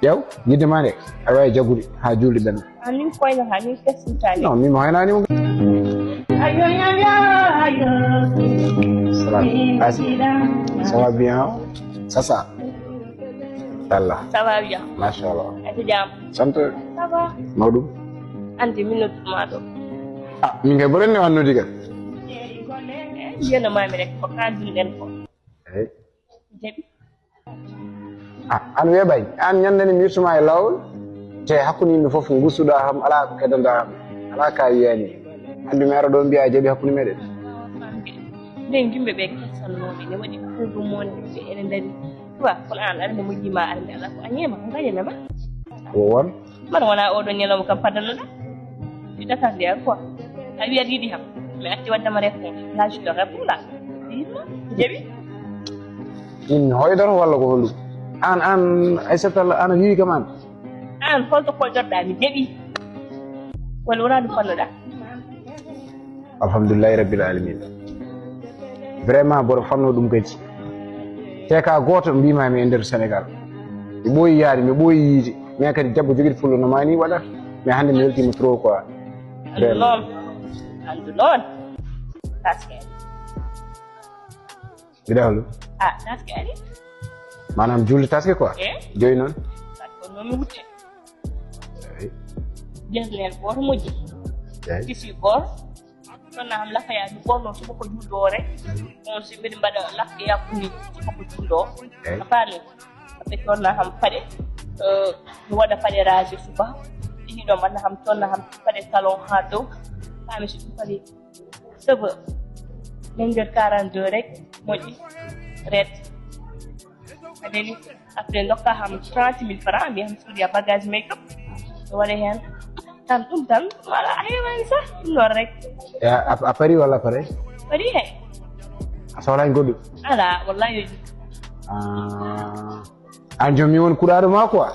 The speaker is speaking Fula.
yow yidde ma de aɗa wawi jaggude ha julde ɓenna anin koyno hanin kesintani non mimo haynani mo ça va bien sasa Allah ça va bien machallah ati jam sante ça va mawɗum andi minute ma ɗo min kay ɓuranni wannude kan yeno mami rek ko kalduɗen ko eyi jaɓi an weeɓay an ñandani mi wittuma e lawol te hakkude yimɓe foof gustuɗa kam ala ko keddanta kam ala ka yiyani andi mi ara ɗo mbiya jaaɓi hakkude meɗen nden yimɓe ɓe kessannoɓe ne waɗi kurdumonde ɓe ene dari tuwa kono an arde mo jima arde ala ko a ñeema ko gañanama o won mbaɗa wona oɗo ñalawma kam paddanoɗa ɗiɗata ndeya quoi a wiyat yiɗi kam mi acci waddama réponse là je te réponds là yitma jaɓi in hoydoro walla ko hollum an Aissata ana wiwi kam an holto koldorɗa mi jaɓi walla wona ɗum fannoɗa alhamdulillahi rabbil alamin vraiment mboɗo fanno ɗum kadi te ka goto mbimami e nder Sénégal mi ɓooyi yaade mi ɓooyi yiide mais kadi debbo joguiɗo fullo no mani waɗata mais hannde mi weltima trop quoi andu noon taskani mbiɗa hollum taskani manam julde taske quoi joyi noon ko nomi wutte jesnel goto moƴƴi tisi goto tonna ham lafayaji ɓorno suba ko julɗo o rek on si mbiɗa mbaɗa lafke yakkude suba ko julɗo o a faami aɓe tonna ham paɗe mi waɗa paɗe rage suba ɗiɗo mbanna ham tonna ham paɗe talon ha dow faami so ɗum paɗe cheveux min nder 42 rek moƴƴi red adeni après dokka ham 30 000 francs mbi ham suudiya bagage make up mi waɗa hen tan ɗum tan wala a hewani sa ɗum ɗon rek a pari walla paray pari he a sohlani goɗɗum ala wallahi yoji an jomum mi woni kuɗaɗo ma quoi